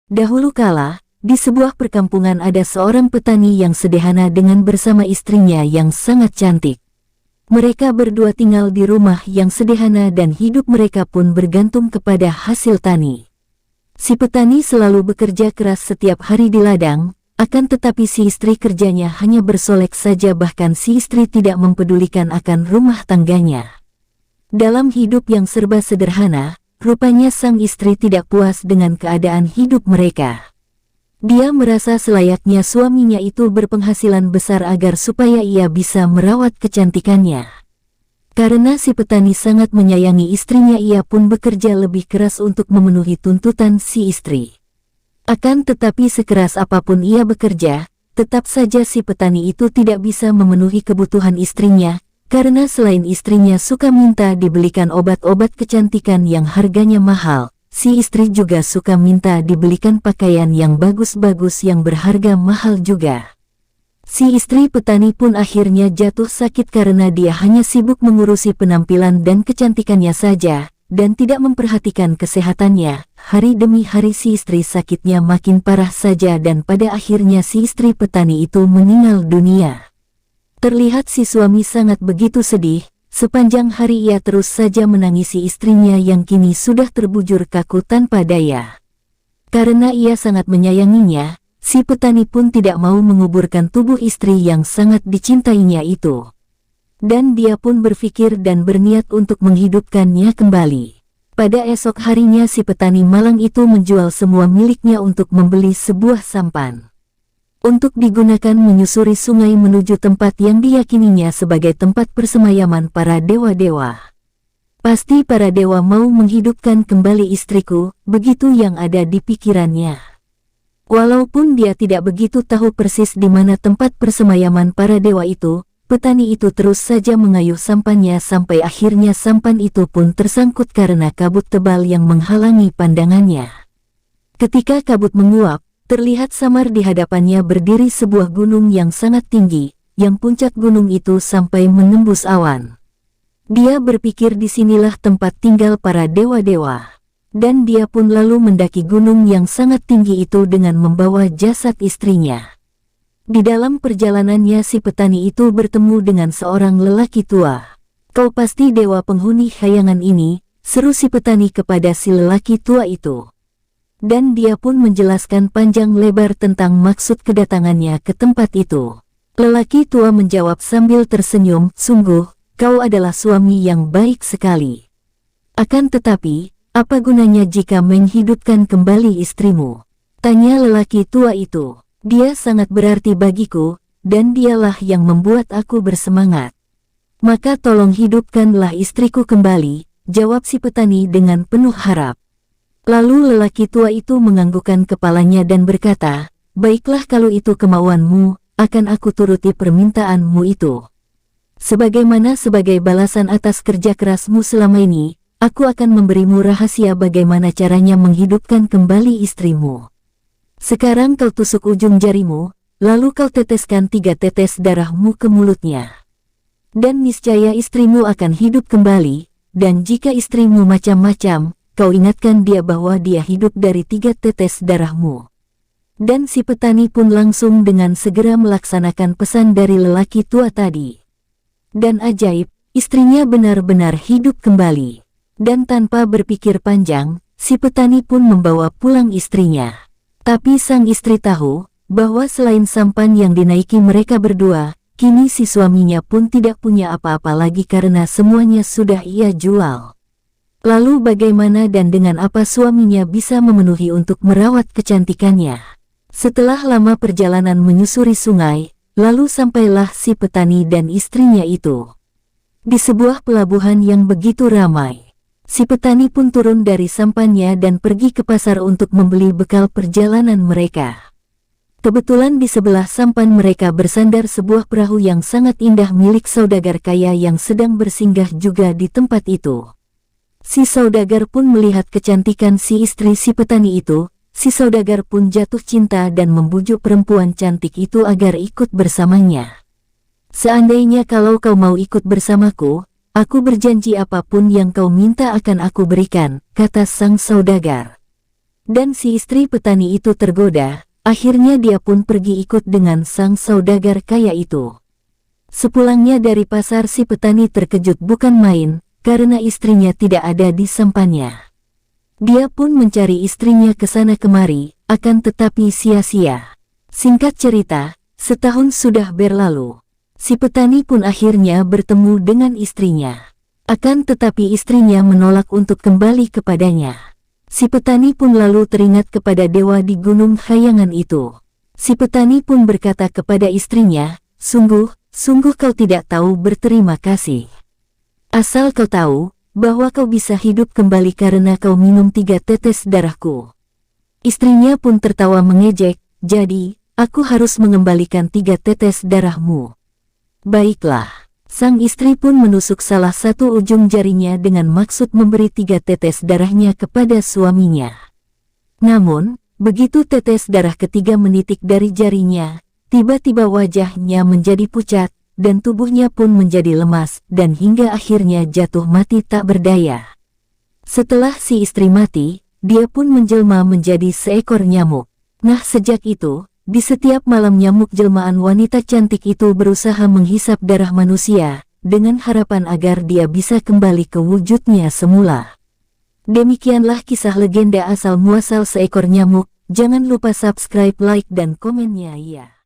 Dahulu kala, di sebuah perkampungan ada seorang petani yang sederhana dengan bersama istrinya yang sangat cantik. Mereka berdua tinggal di rumah yang sederhana dan hidup mereka pun bergantung kepada hasil tani. Si petani selalu bekerja keras setiap hari di ladang, akan tetapi si istri kerjanya hanya bersolek saja, bahkan si istri tidak mempedulikan akan rumah tangganya. Dalam hidup yang serba sederhana, rupanya sang istri tidak puas dengan keadaan hidup mereka. Dia merasa selayaknya suaminya itu berpenghasilan besar agar supaya ia bisa merawat kecantikannya. Karena si petani sangat menyayangi istrinya, ia pun bekerja lebih keras untuk memenuhi tuntutan si istri. Akan tetapi sekeras apapun ia bekerja, tetap saja si petani itu tidak bisa memenuhi kebutuhan istrinya, karena selain istrinya suka minta dibelikan obat-obat kecantikan yang harganya mahal, si istri juga suka minta dibelikan pakaian yang bagus-bagus yang berharga mahal juga. Si istri petani pun akhirnya jatuh sakit karena dia hanya sibuk mengurusi penampilan dan kecantikannya saja, dan tidak memperhatikan kesehatannya. Hari demi hari si istri sakitnya makin parah saja dan pada akhirnya si istri petani itu meninggal dunia. Terlihat si suami sangat begitu sedih, sepanjang hari ia terus saja menangisi istrinya yang kini sudah terbujur kaku tanpa daya. Karena ia sangat menyayanginya, si petani pun tidak mau menguburkan tubuh istri yang sangat dicintainya itu. Dan dia pun berpikir dan berniat untuk menghidupkannya kembali. Pada esok harinya si petani malang itu menjual semua miliknya untuk membeli sebuah sampan. Untuk digunakan menyusuri sungai menuju tempat yang diyakininya sebagai tempat persemayaman para dewa-dewa. Pasti para dewa mau menghidupkan kembali istriku, begitu yang ada di pikirannya. Walaupun dia tidak begitu tahu persis di mana tempat persemayaman para dewa itu, petani itu terus saja mengayuh sampannya sampai akhirnya sampan itu pun tersangkut karena kabut tebal yang menghalangi pandangannya. Ketika kabut menguap, terlihat samar di hadapannya berdiri sebuah gunung yang sangat tinggi, yang puncak gunung itu sampai menembus awan. Dia berpikir disinilah tempat tinggal para dewa-dewa. Dan dia pun lalu mendaki gunung yang sangat tinggi itu dengan membawa jasad istrinya. Di dalam perjalanannya si petani itu bertemu dengan seorang lelaki tua. "Kau pasti dewa penghuni khayangan ini," seru si petani kepada si lelaki tua itu. Dan dia pun menjelaskan panjang lebar tentang maksud kedatangannya ke tempat itu. Lelaki tua menjawab sambil tersenyum, "Sungguh, kau adalah suami yang baik sekali. Akan tetapi, apa gunanya jika menghidupkan kembali istrimu?" Tanya lelaki tua itu. "Dia sangat berarti bagiku, dan dialah yang membuat aku bersemangat." "Maka tolong hidupkanlah istriku kembali," jawab si petani dengan penuh harap. Lalu lelaki tua itu menganggukkan kepalanya dan berkata, "Baiklah kalau itu kemauanmu, akan aku turuti permintaanmu itu. Sebagaimana sebagai balasan atas kerja kerasmu selama ini, aku akan memberimu rahasia bagaimana caranya menghidupkan kembali istrimu. Sekarang kau tusuk ujung jarimu, lalu kau teteskan 3 tetes darahmu ke mulutnya. Dan niscaya istrimu akan hidup kembali, dan jika istrimu macam-macam, kau ingatkan dia bahwa dia hidup dari 3 tetes darahmu." Dan si petani pun langsung dengan segera melaksanakan pesan dari lelaki tua tadi. Dan ajaib, istrinya benar-benar hidup kembali. Dan tanpa berpikir panjang, si petani pun membawa pulang istrinya. Tapi sang istri tahu, bahwa selain sampan yang dinaiki mereka berdua, kini si suaminya pun tidak punya apa-apa lagi karena semuanya sudah ia jual. Lalu bagaimana dan dengan apa suaminya bisa memenuhi untuk merawat kecantikannya? Setelah lama perjalanan menyusuri sungai, lalu sampailah si petani dan istrinya itu di sebuah pelabuhan yang begitu ramai. Si petani pun turun dari sampannya dan pergi ke pasar untuk membeli bekal perjalanan mereka. Kebetulan di sebelah sampan mereka bersandar sebuah perahu yang sangat indah milik saudagar kaya yang sedang bersinggah juga di tempat itu. Si saudagar pun melihat kecantikan si istri si petani itu, si saudagar pun jatuh cinta dan membujuk perempuan cantik itu agar ikut bersamanya. "Seandainya kalau kau mau ikut bersamaku, aku berjanji apapun yang kau minta akan aku berikan," kata sang saudagar. Dan si istri petani itu tergoda, akhirnya dia pun pergi ikut dengan sang saudagar kaya itu. Sepulangnya dari pasar si petani terkejut bukan main, karena istrinya tidak ada di sampannya. Dia pun mencari istrinya ke sana kemari, akan tetapi sia-sia. Singkat cerita, setahun sudah berlalu. Si petani pun akhirnya bertemu dengan istrinya. Akan tetapi istrinya menolak untuk kembali kepadanya. Si petani pun lalu teringat kepada dewa di gunung Hayangan itu. Si petani pun berkata kepada istrinya, sungguh kau tidak tahu berterima kasih. Asal kau tahu, bahwa kau bisa hidup kembali karena kau minum 3 tetes darahku. Istrinya pun tertawa mengejek, jadi, aku harus mengembalikan 3 tetes darahmu. Baiklah, sang istri pun menusuk salah satu ujung jarinya dengan maksud memberi 3 tetes darahnya kepada suaminya. Namun, begitu tetes darah ketiga menitik dari jarinya, tiba-tiba wajahnya menjadi pucat, dan tubuhnya pun menjadi lemas, dan hingga akhirnya jatuh mati tak berdaya. Setelah si istri mati, dia pun menjelma menjadi seekor nyamuk. Nah sejak itu, di setiap malam nyamuk jelmaan wanita cantik itu berusaha menghisap darah manusia, dengan harapan agar dia bisa kembali ke wujudnya semula. Demikianlah kisah legenda asal-muasal seekor nyamuk. Jangan lupa subscribe, like, dan komennya ya.